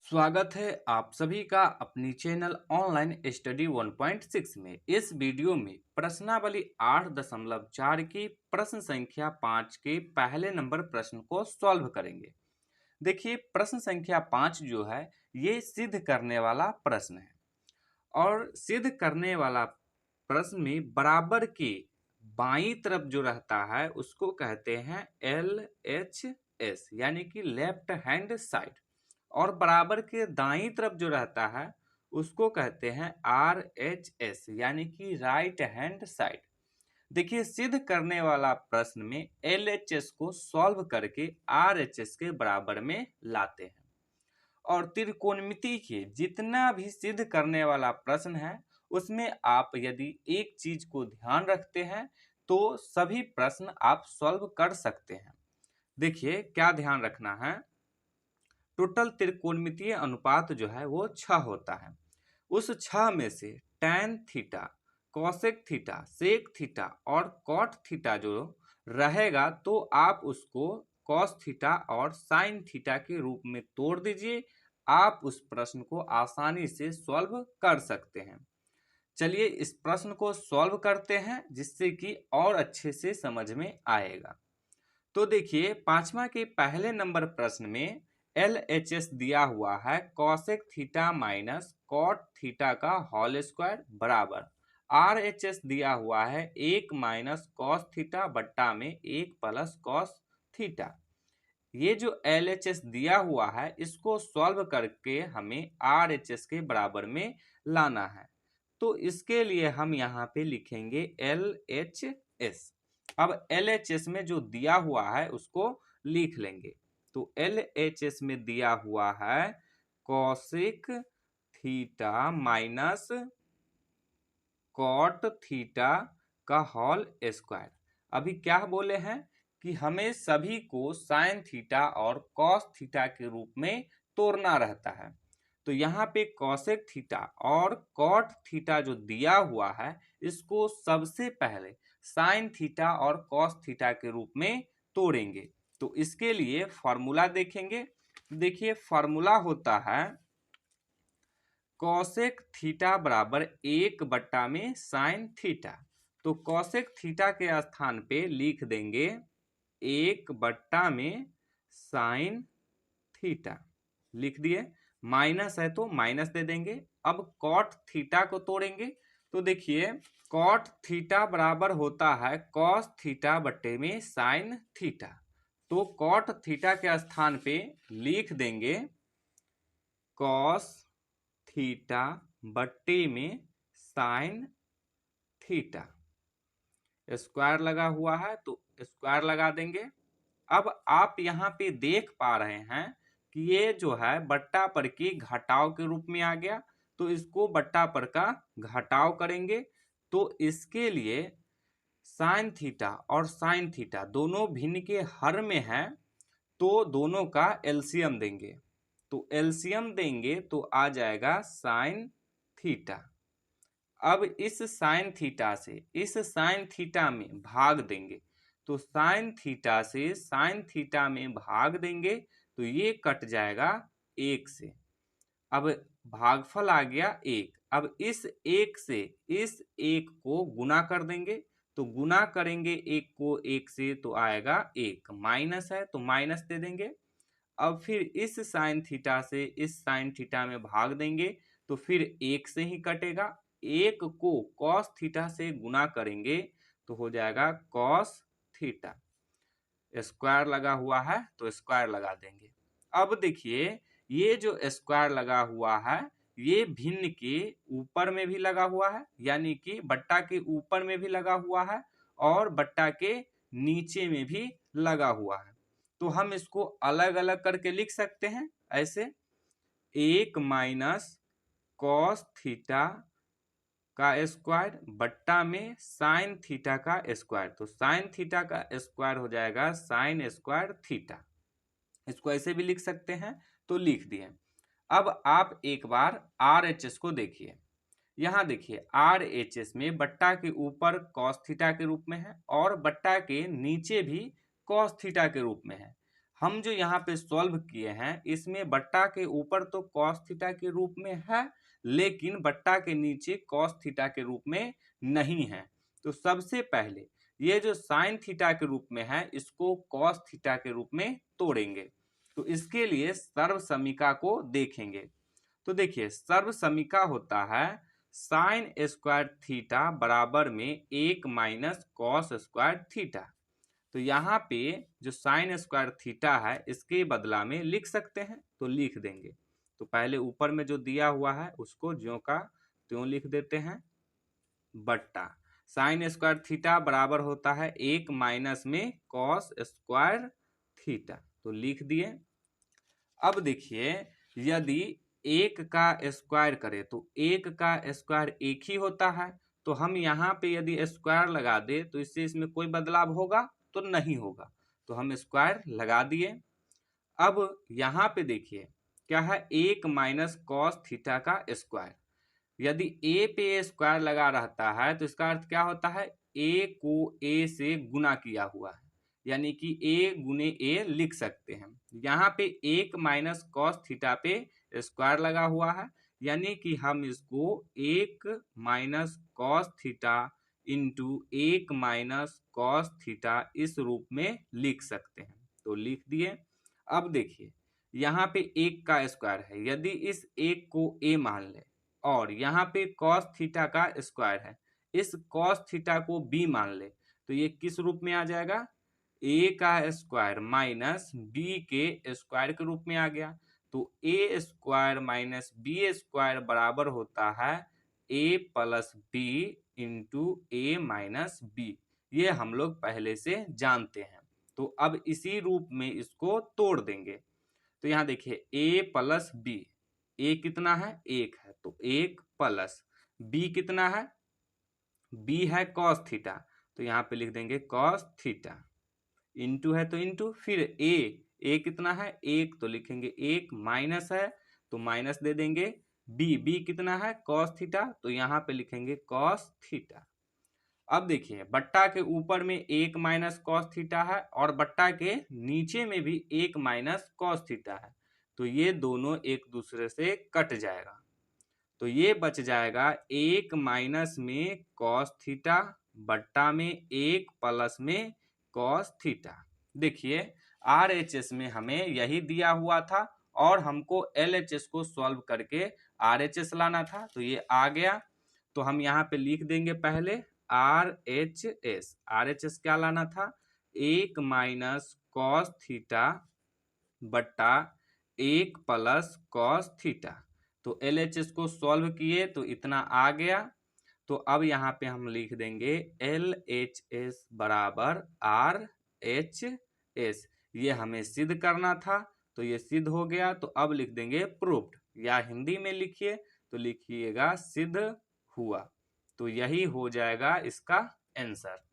स्वागत है आप सभी का अपनी चैनल ऑनलाइन स्टडी 1.6 में। इस वीडियो में प्रश्नावली 8.4 की प्रश्न संख्या 5 के पहले नंबर प्रश्न को सॉल्व करेंगे। देखिए, प्रश्न संख्या 5 जो है ये सिद्ध करने वाला प्रश्न है और सिद्ध करने वाला प्रश्न में बराबर के बाईं तरफ जो रहता है उसको कहते हैं LHS यानी कि लेफ्ट हैंड साइड, और बराबर के दाईं तरफ जो रहता है उसको कहते हैं RHS यानी कि राइट हैंड साइड। देखिए, सिद्ध करने वाला प्रश्न में LHS को सॉल्व करके RHS के बराबर में लाते हैं और त्रिकोणमिति के जितना भी सिद्ध करने वाला प्रश्न है उसमें आप यदि एक चीज को ध्यान रखते हैं तो सभी प्रश्न आप सॉल्व कर सकते हैं। देखिए, क्या ध्यान रखना है, टोटल त्रिकोणमितीय अनुपात जो है वो 6 होता है। उस 6 में से tan theta, cosec theta, sec theta और कॉट थीटा जो रहेगा तो आप उसको कॉस थीटा और साइन थीटा के रूप में तोड़ दीजिए। आप उस प्रश्न को आसानी से सॉल्व कर सकते हैं। चलिए इस प्रश्न को सॉल्व करते हैं जिससे कि और अच्छे से समझ में आएगा। तो देखिए, पांचवा के पहले नंबर प्रश्न में LHS दिया हुआ है cosec theta minus cot theta का होल स्क्वायर बराबर RHS दिया हुआ है 1 माइनस कॉस थीटा बट्टा में 1 प्लस कॉस थीटा। ये जो LHS दिया हुआ है इसको सॉल्व करके हमें RHS के बराबर में लाना है। तो इसके लिए हम यहाँ पे लिखेंगे LHS। अब LHS में जो दिया हुआ है उसको लिख लेंगे। तो LHS में दिया हुआ है cosec theta minus cot theta का होल स्क्वायर। अभी क्या बोले हैं कि हमें सभी को साइन थीटा और कॉस थीटा के रूप में तोड़ना रहता है। तो यहाँ पे कॉसेक थीटा और कॉट थीटा जो दिया हुआ है इसको सबसे पहले साइन थीटा और कॉस थीटा के रूप में तोड़ेंगे। तो इसके लिए फॉर्मूला देखेंगे। देखिए, फॉर्मूला होता है कॉसेक थीटा बराबर 1 बट्टा में साइन थीटा। तो कॉसेक थीटा के स्थान पे लिख देंगे 1 बट्टा में साइन थीटा, लिख दिए। माइनस है तो माइनस दे देंगे। अब कॉट थीटा को तोड़ेंगे। तो देखिए, कॉट थीटा बराबर होता है कॉस थीटा बट्टे में साइन थीटा। तो कॉट थीटा के स्थान पे लिख देंगे कॉस थीटा बट्टे में साइन थीटा। स्क्वायर लगा हुआ है तो स्क्वायर लगा देंगे। अब आप यहाँ पे देख पा रहे हैं कि ये जो है बट्टा पर की घटाव के रूप में आ गया, तो इसको बट्टा पर का घटाव करेंगे। तो इसके लिए साइन थीटा और साइन थीटा दोनों भिन्न के हर में है तो दोनों का एलसीएम देंगे। तो एलसीएम देंगे तो आ जाएगा साइन थीटा। अब इस साइन थीटा से इस साइन थीटा में भाग देंगे। तो साइन थीटा से साइन थीटा में भाग देंगे तो ये कट जाएगा 1 से। अब भागफल आ गया 1। अब इस 1 से इस 1 को गुना कर देंगे। तो गुना करेंगे 1 को 1 से तो आएगा 1। माइनस है तो माइनस दे देंगे। अब फिर इस साइन थीटा से इस साइन थीटा में भाग देंगे तो फिर 1 से ही कटेगा। 1 को कॉस थीटा से गुना करेंगे तो हो जाएगा कॉस थीटा। स्क्वायर लगा हुआ है तो स्क्वायर लगा देंगे। अब देखिए, ये जो स्क्वायर लगा हुआ है ये भिन्न के ऊपर में भी लगा हुआ है, यानी कि बट्टा के ऊपर में भी लगा हुआ है और बट्टा के नीचे में भी लगा हुआ है। तो हम इसको अलग अलग करके लिख सकते हैं ऐसे, 1 माइनस कॉस थीटा का स्क्वायर बट्टा में साइन थीटा का स्क्वायर। तो साइन थीटा का स्क्वायर हो जाएगा साइन स्क्वायर थीटा। इसको ऐसे भी लिख सकते हैं तो लिख दिए। अब आप एक बार RHS को देखिए। यहाँ देखिए, RHS में बट्टा के ऊपर कॉस थीटा के रूप में है और बट्टा के नीचे भी कॉस थीटा के रूप में है। हम जो यहाँ पे सॉल्व किए हैं इसमें बट्टा के ऊपर तो कॉस थीटा के रूप में है, लेकिन बट्टा के नीचे कॉस थीटा के रूप में नहीं है। तो सबसे पहले ये जो साइन थीटा के रूप में है इसको कॉस थीटा के रूप में तोड़ेंगे। तो इसके लिए सर्व समीका को देखेंगे। तो देखिए सर्व समीका होता है साइन स्क्वायर थीटा बराबर में 1 माइनस कॉस स्क्वायर थीटा। तो यहाँ पे जो साइन स्क्वायर थीटा है इसके बदला में लिख सकते हैं, तो लिख देंगे। तो पहले ऊपर में जो दिया हुआ है उसको ज्यों का त्यों लिख देते हैं, बट्टा साइन स्क्वायर थीटा बराबर होता है 1 माइनस में कॉस स्क्वायर थीटा, तो लिख दिए। अब देखिए यदि 1 का स्क्वायर करें तो 1 का स्क्वायर 1 ही होता है, तो हम यहाँ पे यदि स्क्वायर लगा दे तो इससे इसमें कोई बदलाव होगा तो नहीं होगा, तो हम स्क्वायर लगा दिए। अब यहाँ पे देखिए क्या है, 1 माइनस कॉस थीटा का स्क्वायर। यदि ए पे स्क्वायर लगा रहता है तो इसका अर्थ क्या होता है, ए को ए से गुना किया हुआ है, यानी कि ए गुने ए लिख सकते हैं। यहाँ पे 1 माइनस कॉस थीटा पे स्क्वायर लगा हुआ है, यानी कि हम इसको 1 minus cos theta into 1 minus cos theta इस रूप में लिख सकते हैं, तो लिख दिए। अब देखिए यहाँ पे 1 का स्क्वायर है, यदि इस 1 को a मान ले और यहाँ पे कॉस थीटा का स्क्वायर है, इस कॉस थीटा को b मान ले, तो ये किस रूप में आ जाएगा, a का स्क्वायर माइनस b के स्क्वायर के रूप में आ गया। तो a square minus b square बराबर होता है a plus b into a minus b। ये हम लोग पहले से जानते हैं, तो अब इसी रूप में इसको तोड़ देंगे। तो यहाँ देखिए a प्लस b, a कितना है 1 है, तो 1 प्लस b कितना है, b है कॉस थीटा, तो यहाँ पे लिख देंगे कॉस थीटा, इंटू है तो इंटू, फिर a कितना है 1, तो लिखेंगे 1, माइनस है तो माइनस दे देंगे, b कितना है कॉस थीटा, तो यहाँ पे लिखेंगे कॉस थीटा। अब देखिए बट्टा के ऊपर में 1 माइनस कॉस थीटा है और बट्टा के नीचे में भी 1 माइनस कॉस थीटा है, तो ये दोनों एक दूसरे से कट जाएगा। तो ये बच जाएगा 1 माइनस में कॉस थीटा बट्टा में 1 प्लस में कॉस थीटा। देखिए RHS में हमें यही दिया हुआ था और हमको LHS को सॉल्व करके RHS लाना था, तो ये आ गया। तो हम यहाँ पे लिख देंगे पहले RHS क्या लाना था, 1 माइनस कॉस थीटा बट्टा 1 प्लस कॉस थीटा। तो LHS को सॉल्व किए तो इतना आ गया। तो अब यहाँ पे हम लिख देंगे LHS बराबर RHS, ये हमें सिद्ध करना था, तो ये सिद्ध हो गया। तो अब लिख देंगे प्रूव्ड, या हिंदी में लिखिए तो लिखिएगा सिद्ध हुआ। तो यही हो जाएगा इसका आंसर।